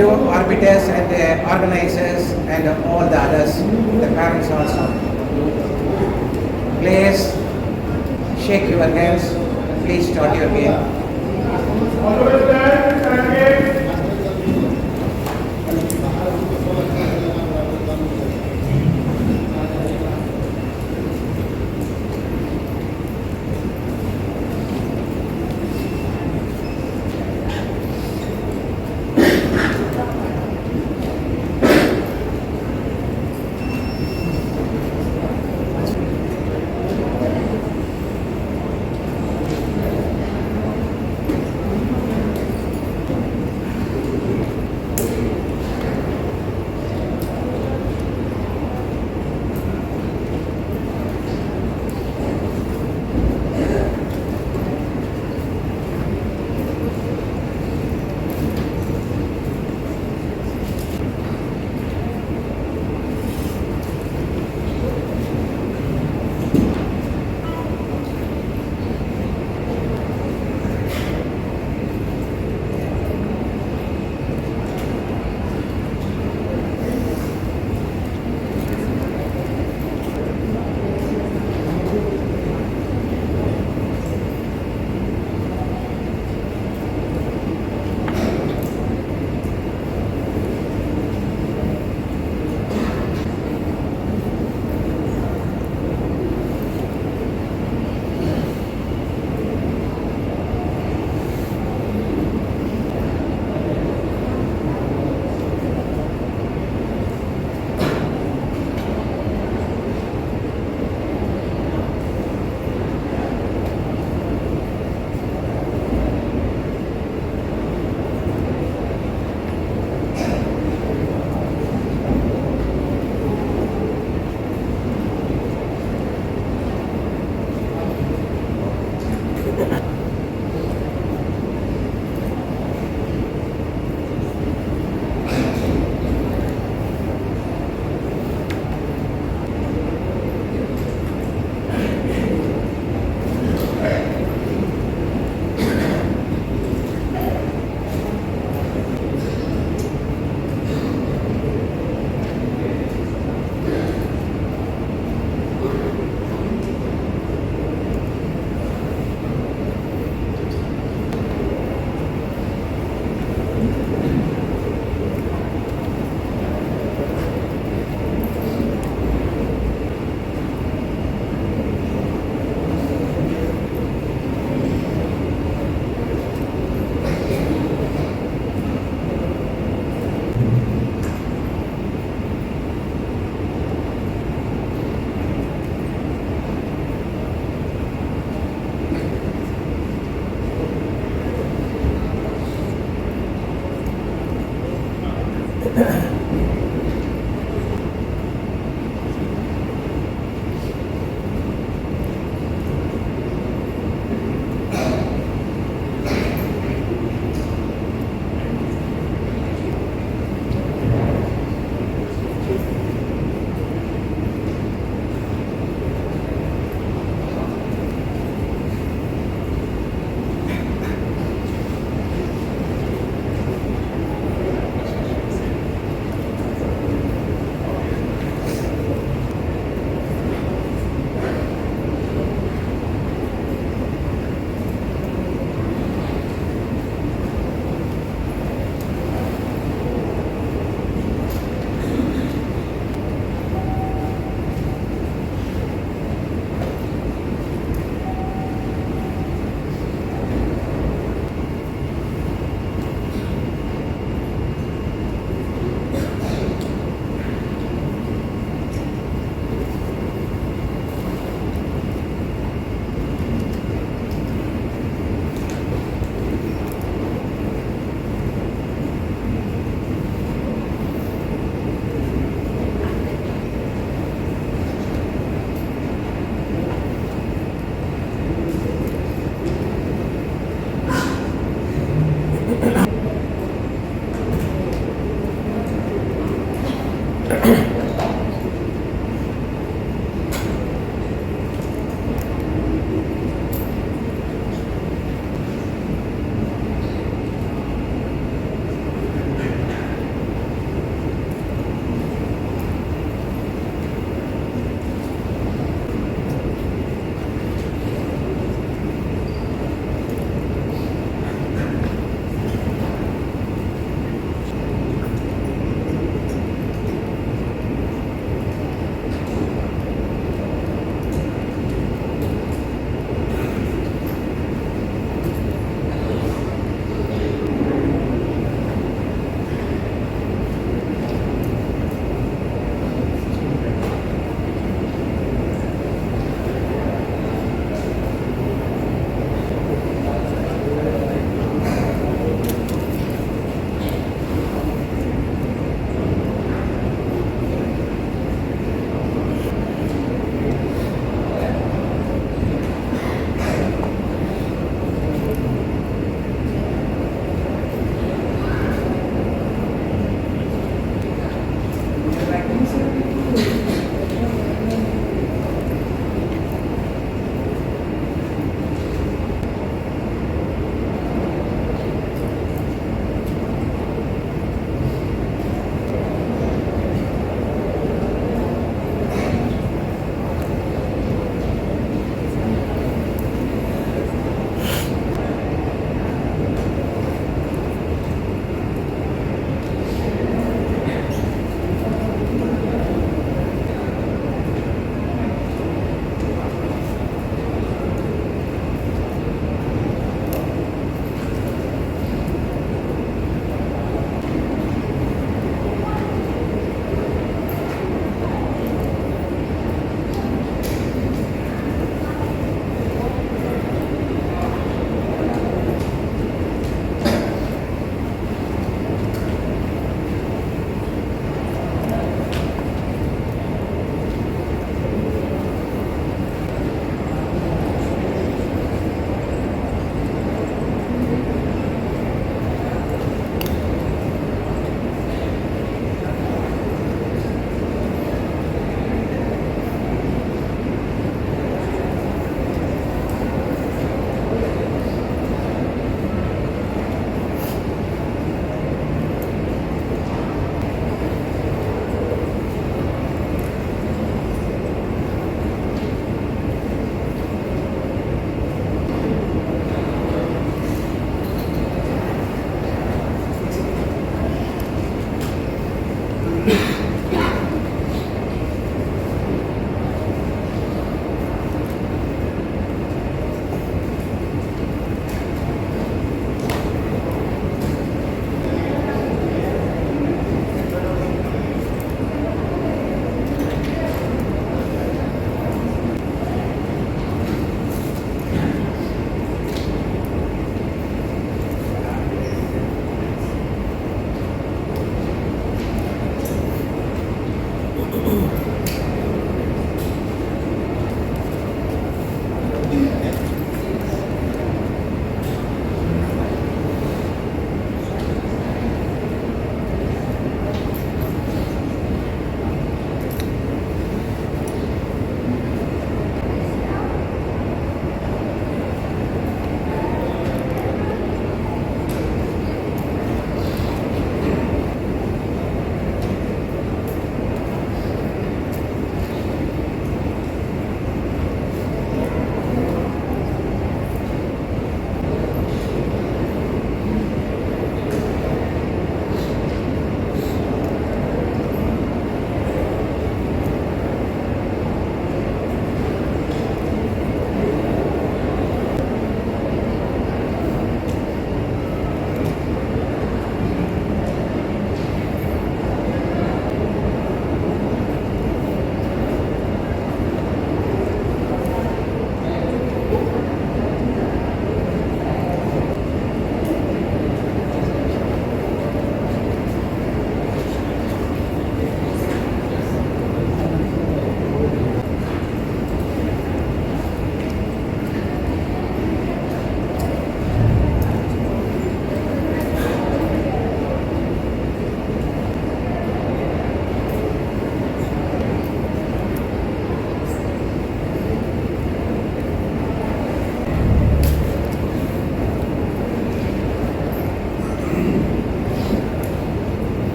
you arbiters and organizers and all the others, the parents also. Players, shake your hands. Please start your game.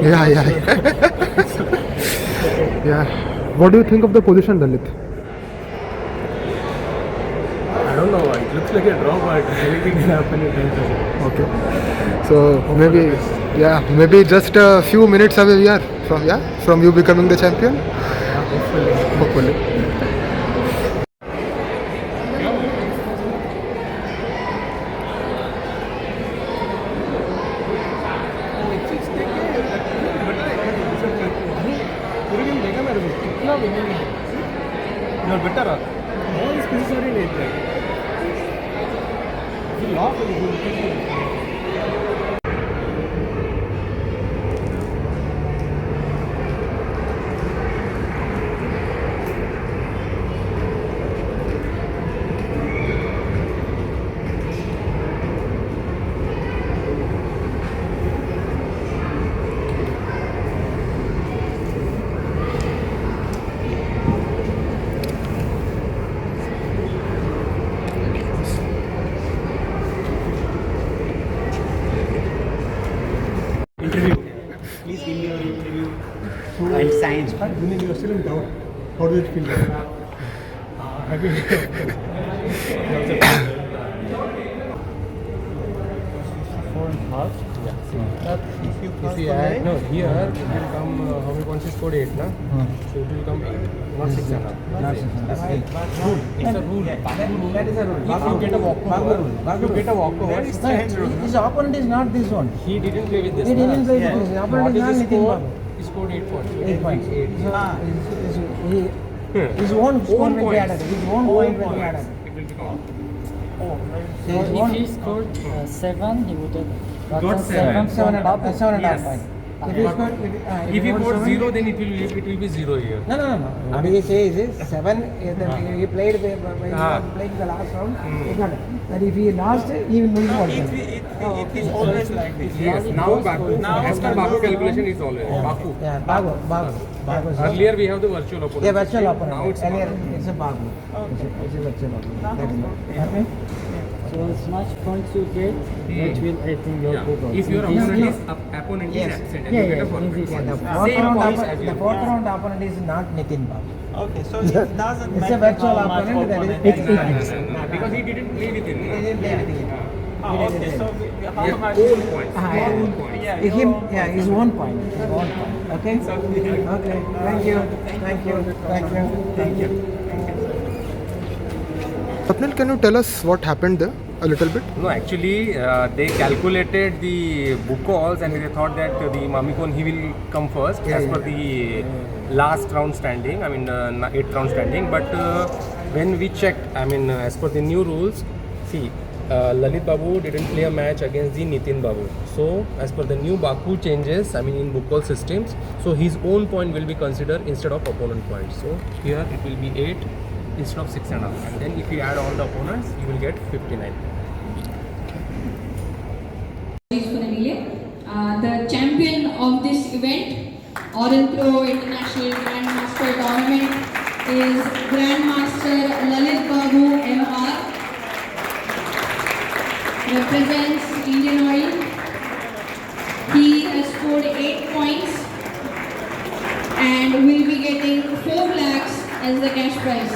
Yeah, yeah. Yeah. What do you think of the position, Lalit? I don't know. It looks like a draw, but anything can happen in 10 seconds. Okay. So maybe just a few minutes away we are from you becoming the champion. Yeah, Hopefully. You are better. All these pieces are in it. You lock it. Interview. Please give me your interview. And science. Vinay, you are still in doubt. How does it feel? Have you? If you add, no, here it will come, how many points is scored 8, na? So it will come 8, not 6 and a half. It's a rule. That is a rule. If you get a walkover, His opponent is not this one. he didn't play with this. He na? didn't play with this. His opponent is What not is his Nitin score? Babu. He scored 8 points. 8 points. His own Own score will be points. added. His own point will be added. It will become. His If own he scored 7, he would have Got gotten seven. 7 and a half Babu. point. If he scored, If he scored 0, then it will be 0 here. No. What he says is 7. He played when he was playing the last round. He got it. But if he lost, he will lose one. It is always like this. Yes, now Baku. As per Baku calculation is always Baku. Yeah, Bagu. Earlier we have the virtual opponent. Yeah, virtual Now opponent. it's Earlier Baku. it's a Bagu. It's a virtual opponent. That is okay. So as much points you get, that will, I think, your Yeah. good also. If your This opponent is- is absent Yes. and Yeah, you get a yeah. perfect Yeah, point. the Same points as the you. fourth round opponent is not Nitin Babu. Okay, so it doesn't It's a matter virtual how much opponent. That opponent is is it. Because he didn't play with him. He didn't play anything. okay, so how Yeah, much? own points. Yeah. Own points. Yeah, Him, his own point. His own point. Okay? Okay. Thank you. Swapnil, can you tell us what happened there a little bit? No, actually, they calculated the book calls and they thought that the Mamikon he will come first as per the last round standing. I mean, 8th round standing. But when we checked, I mean, as per the new rules, see, Lalit Babu didn't play a match against the Nitin Babu. So, as per the new Baku changes, I mean, in book call systems, so his own point will be considered instead of opponent point. So, here it will be 8 instead of 6 and a half. And then if you add all the opponents, you will get 59. The champion of this event, Aurionpro International Grandmaster Tournament, is Grandmaster Lalit Babu MR. Represents Indian Oil. He has scored 8 points and will be getting 4 lakhs as the cash prize.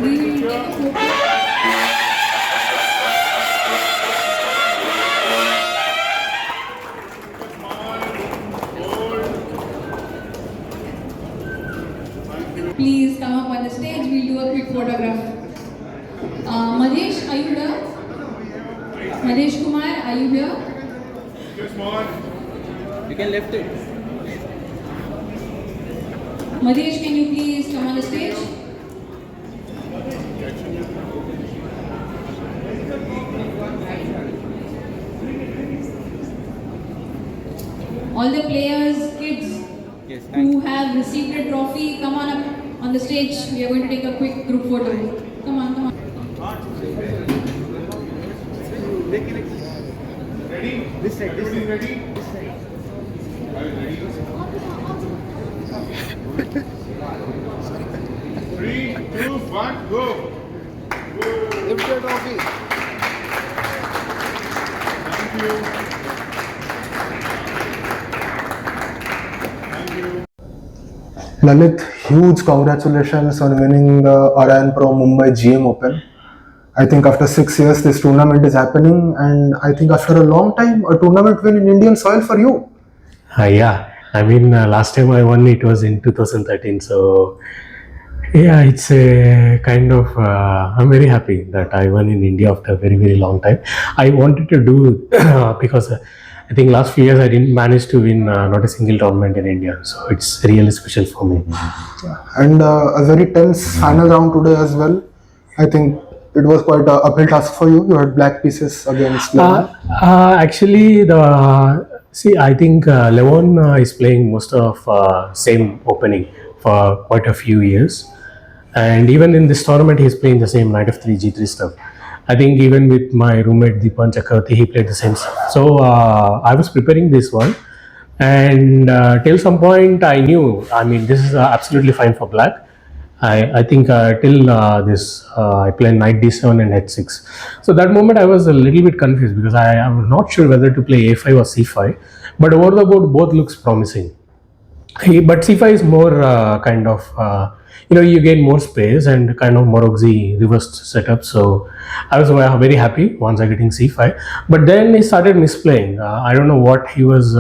We will take a photo. Please come up on the stage. We'll do a quick photograph. Madhesh, are you here? Madhesh Kumar, are you here? You can lift it. Madhesh, can you please come on the stage? All the players, kids Yes, who have received a trophy, come on up on the stage. We are going to take a quick group photo. Come on, come on. Ready? This side. Ready? This side. Three, two, one, go. Lalit, huge congratulations on winning the Aurionpro Mumbai GM Open. I think after 6 years this tournament is happening, and I think after a long time a tournament win in Indian soil for you. Yeah, I mean, last time I won it was in 2013. So, yeah, it's a kind of, I'm very happy that I won in India after a very, very long time. I wanted to do because I think last few years I didn't manage to win not a single tournament in India. So, it's really special for me. And a very tense final round today as well. I think it was quite an uphill task for you. You had black pieces against Levan. Actually, I think Levan is playing most of same opening for quite a few years, and even in this tournament, he's playing the same knight of 3 g3 stuff. I think even with my roommate Deepan Chakravarti, he played the same stuff. So I was preparing this one, and till some point, I knew. I mean, this is absolutely fine for black. I think till I played knight d7 and h6. So that moment I was a little bit confused because I was not sure whether to play a5 or c5. But over the board, both looks promising. But c5 is more kind of, you gain more space and kind of Morozzi reversed setup. So I was very happy once I getting c5. But then he started misplaying. I don't know what he was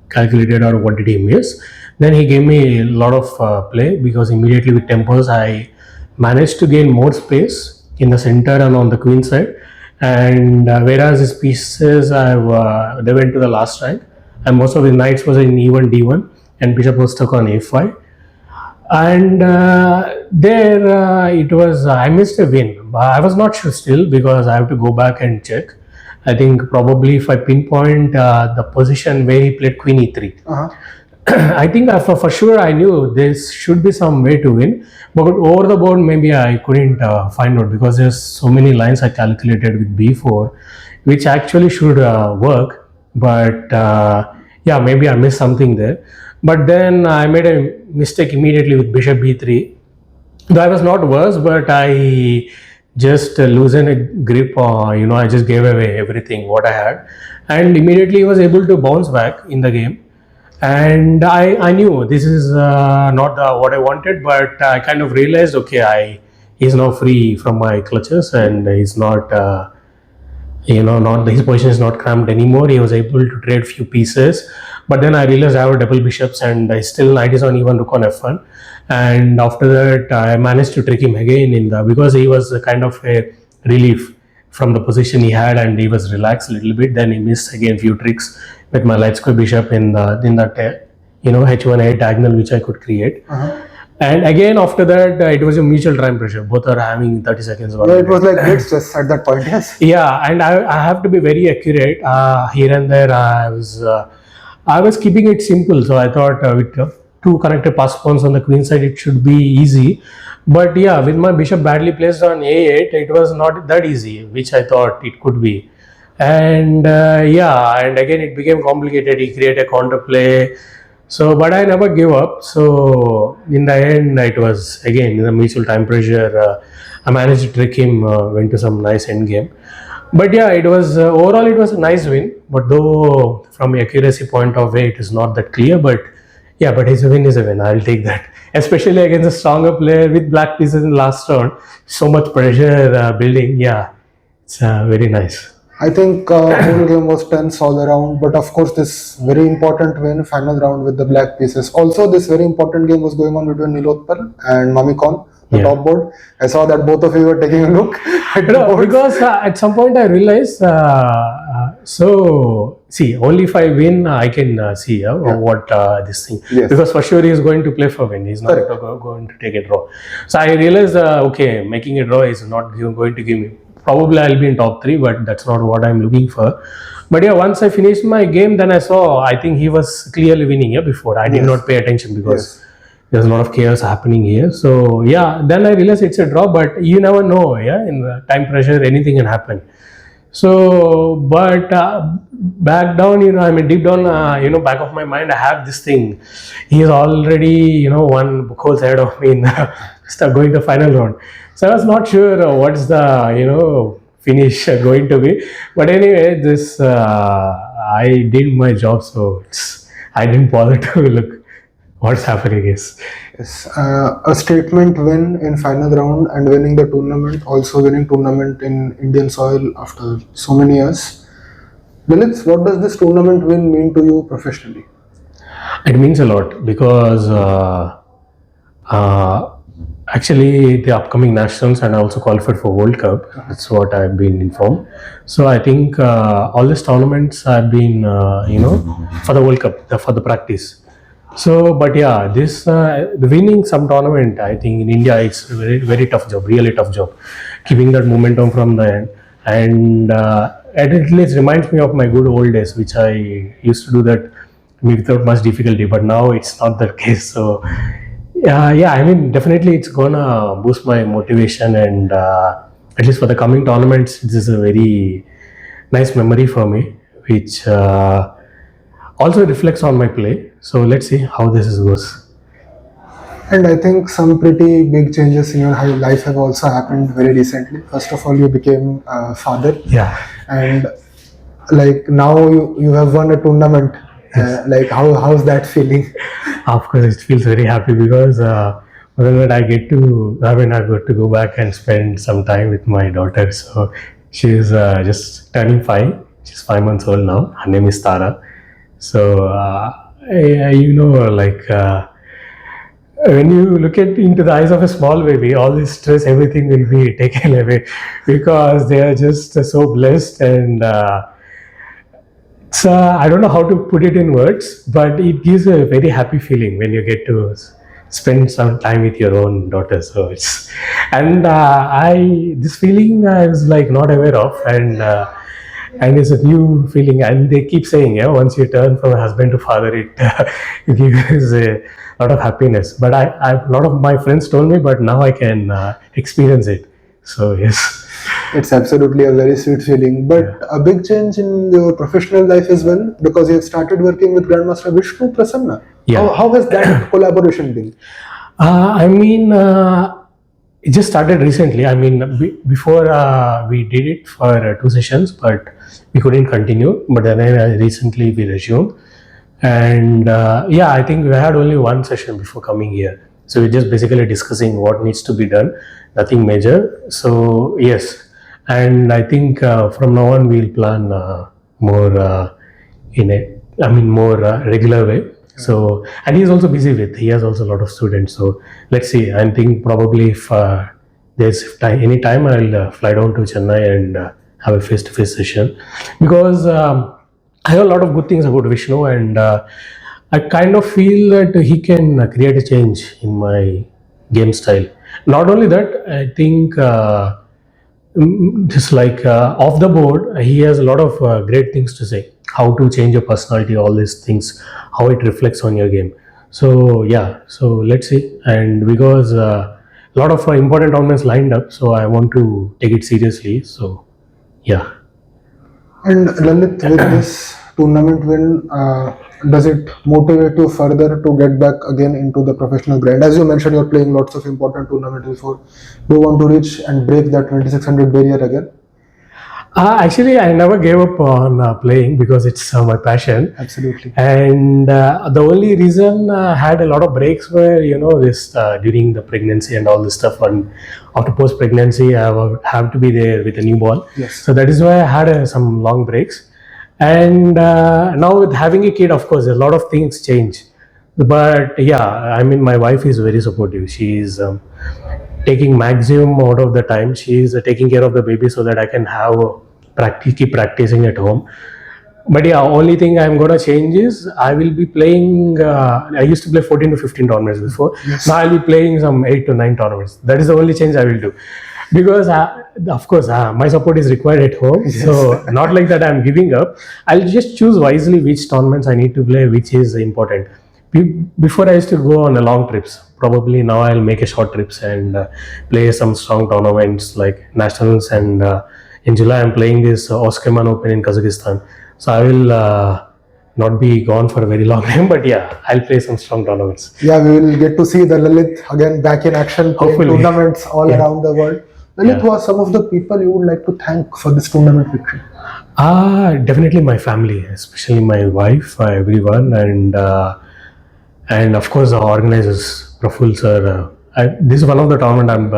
calculated or what did he miss. Then he gave me a lot of play because immediately with tempos I managed to gain more space in the center and on the queen side. And whereas his pieces they went to the last rank, and most of his knights was in e1 d1 and bishop was stuck on a5. And it was I missed a win. I was not sure still because I have to go back and check. I think probably if I pinpoint the position where he played queen e3. I think for sure I knew there should be some way to win, but over the board maybe I couldn't find out because there's so many lines I calculated with b4 which actually should work, but yeah, maybe I missed something there. But then I made a mistake immediately with bishop b3, though I was not worse, but I just loosened a grip, I just gave away everything what I had, and immediately was able to bounce back in the game. And I knew this is not what I wanted, but I kind of realized, okay, he's now free from my clutches and he's not, his position is not cramped anymore. He was able to trade few pieces, but then I realized I have double bishops and I still knight is on e1, rook on f1. And after that, I managed to trick him again because he was a kind of a relief from the position he had and he was relaxed a little bit. Then he missed again few tricks with my light square bishop in that h1 diagonal which I could create. And again after that it was a mutual time pressure. Both are having 30 seconds. Yeah, it was like great stress at that point. Yes. Yeah, and I have to be very accurate here and there. I was keeping it simple, so I thought with two connected pass pawns on the queen side it should be easy. But yeah, with my bishop badly placed on a8, it was not that easy, which I thought it could be. And and again it became complicated. He created a counterplay, but I never gave up. So in the end, it was again the mutual time pressure. I managed to trick him, went to some nice end game. But yeah, it was overall it was a nice win. But though from accuracy point of view, it is not that clear. But yeah, but his win is a win. I'll take that, especially against a stronger player with black pieces in the last round. So much pressure building. Yeah, it's very nice. I think whole game was tense all around, but of course this very important win, final round with the black pieces. Also, this very important game was going on between Nilotpal and Mamikon, the top board. I saw that both of you were taking a look at the boards. Because at some point I realized, only if I win, I can see what this thing. Yes. Because for sure he is going to play for win. He's not going to take a draw. So I realized, making a draw is not going to give me. Probably I'll be in top 3, but that's not what I'm looking for. But yeah, once I finished my game, then I saw, I think he was clearly winning before. I did not pay attention because there's a lot of chaos happening here. So yeah, then I realized it's a draw, but you never know, in the time pressure, anything can happen. So, but back down, deep down, back of my mind, I have this thing. He is already, one whole side of me in going to final round. So I was not sure what's the, finish going to be. But anyway, this I did my job, so I didn't bother to look what's happening is. Yes, a statement win in final round and winning the tournament, also winning tournament in Indian soil after so many years. Lalit, what does this tournament win mean to you professionally? It means a lot because actually the upcoming nationals and I also qualified for World Cup. That's what I've been informed. So I think all these tournaments have been, for the World Cup, for the practice. So, but yeah, this winning some tournament, I think in India it's a very, very tough job, really tough job, keeping that momentum from the end. And at least reminds me of my good old days, which I used to do that without much difficulty. But now it's not that case. So, yeah, I mean, definitely it's gonna boost my motivation, and at least for the coming tournaments, this is a very nice memory for me, which also reflects on my play. So let's see how this goes. And I think some pretty big changes in your life have also happened very recently. First of all, you became a father. Yeah. And like now you have won a tournament. Like how's that feeling? Of course, it feels very happy because whenever I got to go back and spend some time with my daughter. So she's just turning 5. She's 5 months old now. Her name is Tara. So when you look into the eyes of a small baby, all this stress, everything will be taken away because they are just so blessed, and so I don't know how to put it in words, but it gives a very happy feeling when you get to spend some time with your own daughter. So it's, and this feeling I was like not aware of, and it's a new feeling. And they keep saying, yeah, once you turn from husband to father, it gives a lot of happiness. But a lot of my friends told me, but now I can experience it. So yes. It's absolutely a very sweet feeling, but a big change in your professional life as well, because you have started working with Grandmaster Vishnu Prasanna. Yeah. How has that collaboration been? It just started recently. I mean, before we did it for 2 sessions, but we couldn't continue. But then recently we resumed, and I think we had only 1 session before coming here. So we're just basically discussing what needs to be done, nothing major. So yes, and I think from now on we'll plan more more regular way. So, and he's also busy he has also a lot of students. So let's see. I think probably if there's any time, I'll fly down to Chennai and have a face-to-face session, because I have a lot of good things about Vishnu, and I kind of feel that he can create a change in my game style. Not only that, I think just like off the board, he has a lot of great things to say. How to change your personality, all these things, how it reflects on your game. So yeah, so let's see. And because a lot of important tournaments lined up, so I want to take it seriously. So yeah. And Lalit, with this tournament win, does it motivate you further to get back again into the professional grind? As you mentioned, you're playing lots of important tournaments before. Do you want to reach and break that 2600 barrier again? Actually, I never gave up on playing because it's my passion. Absolutely. And the only reason I had a lot of breaks were, this during the pregnancy and all this stuff. And after post-pregnancy, I have to be there with a newborn. Yes. So that is why I had some long breaks. And now with having a kid, of course, a lot of things change. But yeah, I mean, my wife is very supportive. She is taking maximum out of the time. She is taking care of the baby so that I can keep practicing at home. But yeah, only thing I'm gonna change is I will be playing. I used to play 14 to 15 tournaments before. Yes. Now I'll be playing some 8 to 9 tournaments. That is the only change I will do, because of course my support is required at home. Yes. So not like that I'm giving up. I'll just choose wisely which tournaments I need to play, which is important. Before I used to go on long trips. Probably now I'll make a short trips and play some strong tournaments like nationals, and in July I'm playing this Aurionpro Open in Kazakhstan. So I will not be gone for a very long time, but yeah, I'll play some strong tournaments. Yeah, we will get to see the Lalit again back in action, playing Hopefully. tournaments all around the world. Lalit, who are some of the people you would like to thank for this tournament victory? Definitely my family, especially my wife, everyone, and of course the organizers, Praful sir. This is one of the tournament I'm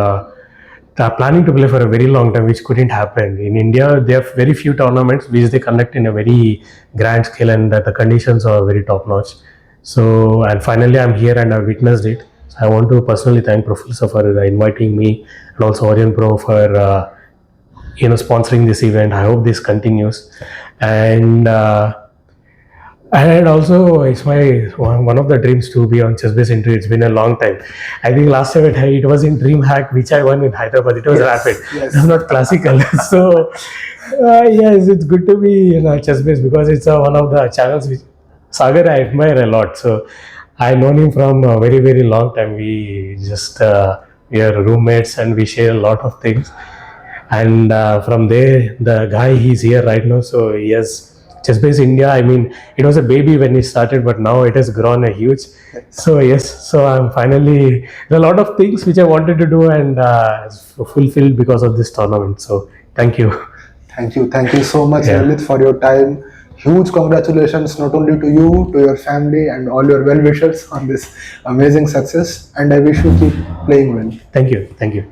planning to play for a very long time, which couldn't happen. In India, there are very few tournaments which they conduct in a very grand scale, and the conditions are very top notch. So, and finally I'm here and I witnessed it. So I want to personally thank Praful sir for inviting me, and also Aurionpro for sponsoring this event. I hope this continues, and also it's my one of the dreams to be on ChessBase interview. It's been a long time. I think last time it was in DreamHack, which I won in Hyderabad. It was rapid. Yes. It was not classical. So yes, it's good to be in ChessBase because it's one of the channels which Sagar I admire a lot. So I known him from a very very long time. We are roommates and we share a lot of things. And from there, the guy he's here right now. So yes. ChessBase India, I mean, it was a baby when he started, but now it has grown a huge. So yes, so I'm finally, there are a lot of things which I wanted to do and fulfilled because of this tournament. So thank you. Thank you so much, Yeah. Lalit, for your time. Huge congratulations not only to you, to your family, and all your well wishers on this amazing success. And I wish you keep playing well. Thank you. Thank you.